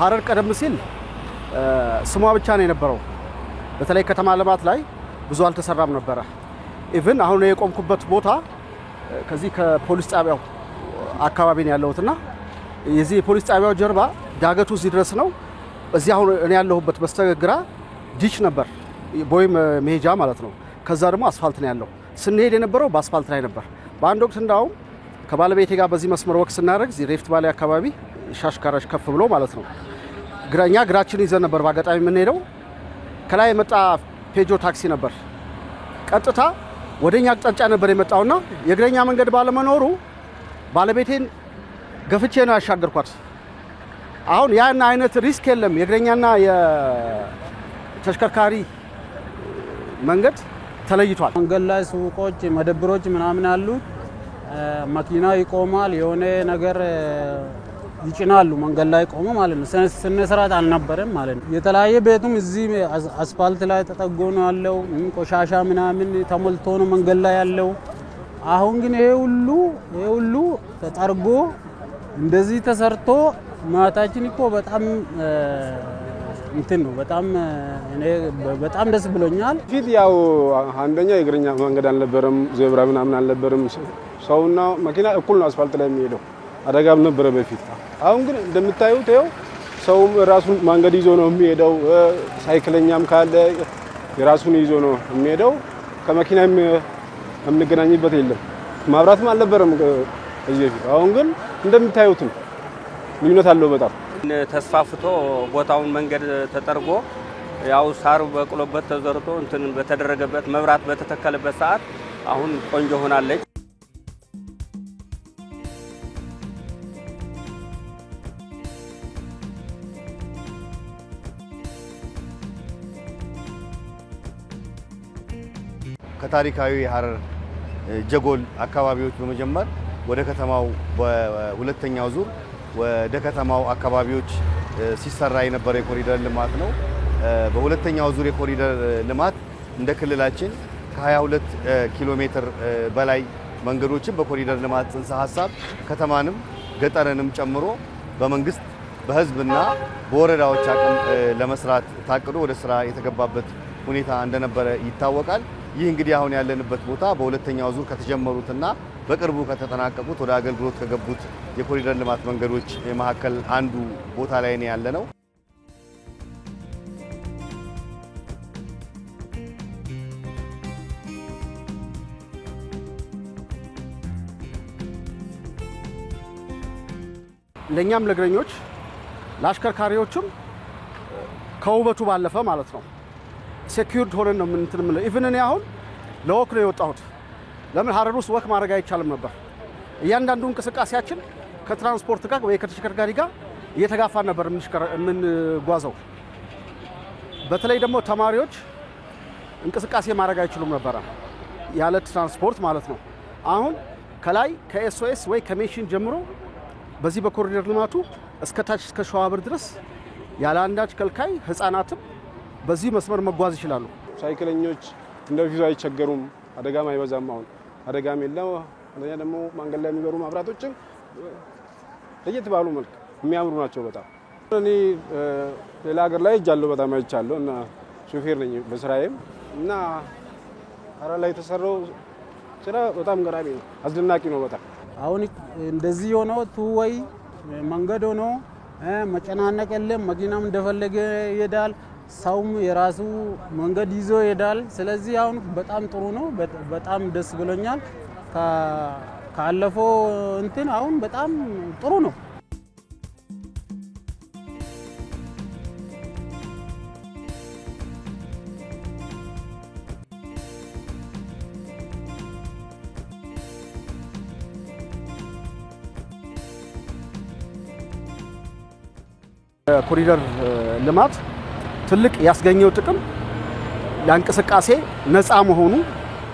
ሐረር ቀደም ሲል ስሟ ብቻ ነው የነበረው በተለይ ከተማ ልማት ላይ ብዙ አልተሰራም ነበር ኢቭን አሁን የቆምኩበት ቦታ ከዚህ ከፖሊስ ጣቢያው አካባቢ ነው ያለውትና የዚህ ፖሊስ ጣቢያው ጀርባ ዳገቱ እዚህ ድረስ ነው እዚህ አሁን እኔ ያለሁበት በስተግራ ዲሽ ነበር ቦይም መሄጃ ማለት ነው ከዛ ደግሞ አስፋልት ነው ያለው ስንሄድ የነበረው በአስፋልት ላይ ነበር በአንድ ወቅት እንዳው ከባለቤቴ ጋር በዚህ መስመር ወክ ስናደርግ እዚህ ሬፍት ቫሊ አካባቢ ሻሽካራሽ ከፍ ብሎ ማለት ነው ግራችን ይዘን ነበር ባጋጣሚ ምን ሄደው ከላይ የመጣ ፔጆ ታክሲ ነበር ቀጥታ ወደኛ አቅጣጫ ነበር የመጣውና የግረኛ መንገድ ባለመኖሩ ባለቤቴን ገፍቼ ነው ያሻገርኳት አሁን ያን አይነት ሪስክ የለም የግረኛና የተሽከርካሪ መንገድ ተለይቷል መንገድ ላይ ሱቆች መደብሮች ምናምን አሉ መኪና ይቆማል የሆነ ነገር ይጭናሉ መንገድ ላይ ቆሞ ማለት ነው ስነ ስርዓት አልነበረም ማለት ነው የተለያየ ቤቱም እዚህ አስፋልት ላይ ተጠጎ ነው ያለው ቆሻሻ ምናምን ተሞልቶ ነው መንገድ ላይ ያለው አሁን ግን ይሄ ሁሉ ተጠርጎ እንደዚህ ተሰርቶ ማታችን እኮ በጣም እንትን ነው በጣም ደስ ብሎኛል ፊት ያው አንደኛ የግረኛ መንገድ አልነበረም ዜብራ ምናምን አልነበረም ሰውና መኪና እኩል ነው አስፋልት ላይ የሚሄደው አደጋም ነበር በፊት አሁን ግን እንደምታዩት ይኸው ሰው ራሱን መንገድ ይዞ ነው የሚሄደው ሳይክለኛም ካለ የራሱን ይዞ ነው የሚሄደው ከመኪናም የምንገናኝበት የለም ማብራትም አልነበረም እዚህ በፊት አሁን ግን እንደምታዩት ልዩነት አለው በጣም ተስፋፍቶ ቦታውን መንገድ ተጠርጎ ያው ሳር በቅሎበት ተዘርቶ እንትን በተደረገበት መብራት በተተከለበት ሰዓት አሁን ቆንጆ ሆናለች ከታሪካዊ ሐረር ጀጎል አካባቢዎች በመጀመር ወደ ከተማው በሁለተኛው ዙር ወደ ከተማው አካባቢዎች ሲሰራ የነበረ የኮሪደር ልማት ነው በሁለተኛው ዙር የኮሪደር ልማት እንደ ክልላችን ከ22 ኪሎ ሜትር በላይ መንገዶችን በኮሪደር ልማት ጽንሰ ሐሳብ ከተማንም ገጠርንም ጨምሮ በመንግስት በህዝብና በወረዳዎች አቅም ለመስራት ታቅዶ ወደ ስራ የተገባበት ሁኔታ እንደነበረ ይታወቃል ይህ እንግዲህ አሁን ያለንበት ቦታ በሁለተኛው ዙር ከተጀመሩትና በቅርቡ ከተጠናቀቁት ወደ አገልግሎት ከገቡት የኮሪደር ልማት መንገዶች መካከል አንዱ ቦታ ላይ ነው ያለነው ለኛም ለግረኞች ለአሽከርካሪዎችም ከውበቱ ባለፈ ማለት ነው ሴኩሪድ ሆነን ነው ምንትምለ ኢቭን እኔ አሁን ለወክ ነው የወጣሁት ለምን ሐረር ውስጥ ወክ ማድረግ አይቻልም ነበር እያንዳንዱ እንቅስቃሴያችን ከትራንስፖርት ጋር ወይ ከተሽከርካሪ ጋር እየተጋፋን ነበር ምን ጓዘው በተለይ ደግሞ ተማሪዎች እንቅስቃሴ ማድረግ አይችሉም ነበር ያለ ትራንስፖርት ማለት ነው አሁን ከላይ ከኤስኦኤስ ወይ ከሜሽን ጀምሮ በዚህ በኮሪደር ልማቱ እስከ ታች እስከ ሸዋብር ድረስ ያለ አንዳች ከልካይ ህፃናትም በዚህ መስመር መጓዝ ይችላሉ ሳይክለኞች እንደፊቱ አይቸገሩም አደጋም አይበዛም አሁን አደጋም የለም ለኛ ደግሞ መንገድ ላይ የሚበሩ ማብራቶችን ለየት ባሉ መልክ የሚያምሩ ናቸው በጣም እኔ ሌላ ሀገር ላይ እጃለሁ በጣም አይቻለሁ እና ሹፌር ነኝ በስራዬም እና ሐረር ላይ ተሰራው ስራ በጣም ገራሚ ነው አስደናቂ ነው በጣም አሁን እንደዚህ ሆኖ ቱወይ መንገድ ሆኖ መጨናነቅ የለም መኪናም እንደፈለገ ይሄዳል ሰውም የራሱ መንገድ ይዞ ይሄዳል ስለዚህ አሁን በጣም ጥሩ ነው በጣም ደስ ብሎኛል ካለፈው እንትን አሁን በጣም ጥሩ ነው ኮሪደር ልማት ትልቅ ያስገኘው ጥቅም ለንቅስቃሴ ነፃ መሆኑ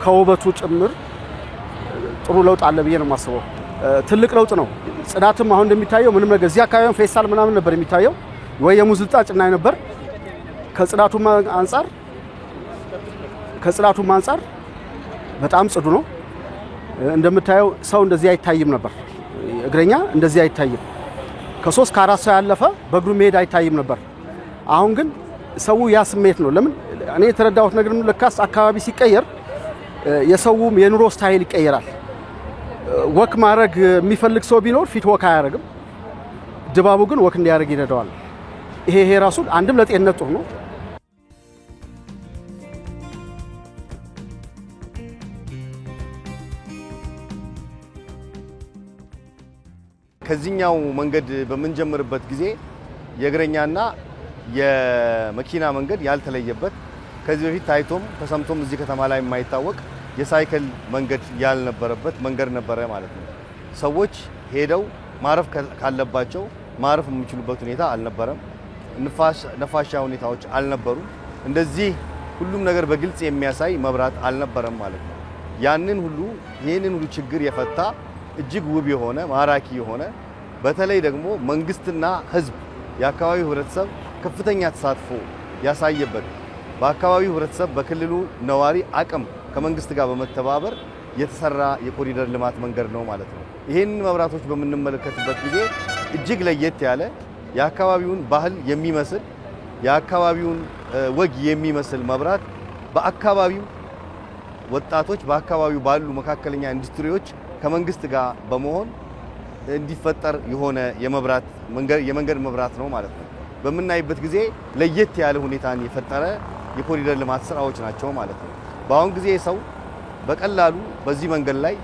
ከውበቱ ጭምር ጥሩ ለውጥ አለ ብዬ ነው ማስበው ትልቅ ለውጥ ነው ጽዳትም አሁን እንደሚታየው ምንም ነገር እዚህ አካባቢው ፌስታል ምናምን ነበር የሚታየው ወይ የሙዝልጣጭ እና ነበር ከጽዳቱም አንፃር በጣም ጽዱ ነው እንደምታየው ሰው እንደዚህ አይታይም ነበር እግረኛ እንደዚህ አይታይም ከ3 ከ4 ሰው ያለፈ በእግሩ መሄድ አይታይም ነበር። አሁን ግን ሰው ያ ስሜት ነው። ለምን እኔ የተረዳሁት ነገር ነው ለካስ አካባቢ ሲቀየር የሰውም የኑሮ ስታይል ይቀየራል። ወክ ማድረግ የሚፈልግ ሰው ቢኖር ፊት ወክ አያደርግም። ድባቡ ግን ወክ እንዲያደርግ ይረዳዋል። ይሄ ራሱ አንድም ለጤንነት ጥሩ ነው። ከዚህኛው መንገድ በመንጀምርበት ጊዜ የእግረኛና የመኪና መንገድ ያልተለየበት ከዚህ በፊት ታይቶም ተሰምቶም እዚህ ከተማ ላይ የማይታወቅ የሳይክል መንገድ ያልነበረበት መንገድ ነበረ ማለት ነው። ሰዎች ሄደው ማረፍ ካለባቸው ማረፍ የሚችሉበት ሁኔታ አልነበረም። ነፋሻ ሁኔታዎች አልነበሩም። እንደዚህ ሁሉም ነገር በግልጽ የሚያሳይ መብራት አልነበረም ማለት ነው። ይህንን ሁሉ ችግር የፈታ እጅግ ውብ የሆነ ማራኪ የሆነ በተለይ ደግሞ መንግስትና ህዝብ የአካባቢው ህብረተሰብ ከፍተኛ ተሳትፎ ያሳየበት በአካባቢው ህብረተሰብ በክልሉ ነዋሪ አቅም ከመንግስት ጋር በመተባበር የተሰራ የኮሪደር ልማት መንገድ ነው ማለት ነው። ይሄን መብራቶች በመንመለከትበት ጊዜ እጅግ ለየት ያለ የአካባቢውን ባህል የሚመስል የአካባቢውን ወግ የሚመስል መብራት በአካባቢው ወጣቶች በአካባቢው ባሉ መካከለኛ ኢንዱስትሪዎች ከመንግስት ጋር በመሆን እንዲፈጠር የሆነ የመንገድ መብራት ነው ማለት ነው። በመናይበት ጊዜ ለየት ያለ ሁኔታን የፈጠረ የኮሪደር ልማት ስራዎች ናቸው ማለት ነው። በአሁን ጊዜ ሰው በቀላሉ በዚህ መንገድ ላይ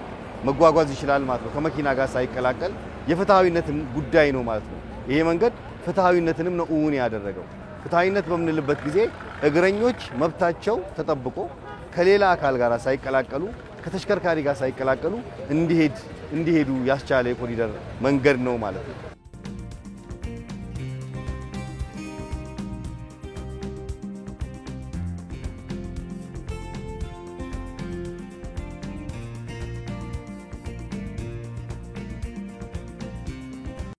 መጓጓዝ ይችላል ማለት ነው። ከመኪና ጋር ሳይቀላቀል የፍትሃዊነትን ጉዳይ ነው ማለት ነው። ይሄ መንገድ ፍትሃዊነትንም ነው እውን ያደረገው። ፍትሃዊነት በምንልበት ጊዜ እግረኞች መብታቸው ተጠብቆ ከሌላ አካል ጋር ሳይቀላቀሉ ከተሽከርካሪ ጋር ሳይቀላቀሉ እንዲሄዱ ያስቻለ የኮሪደር መንገድ ነው ማለት ነው።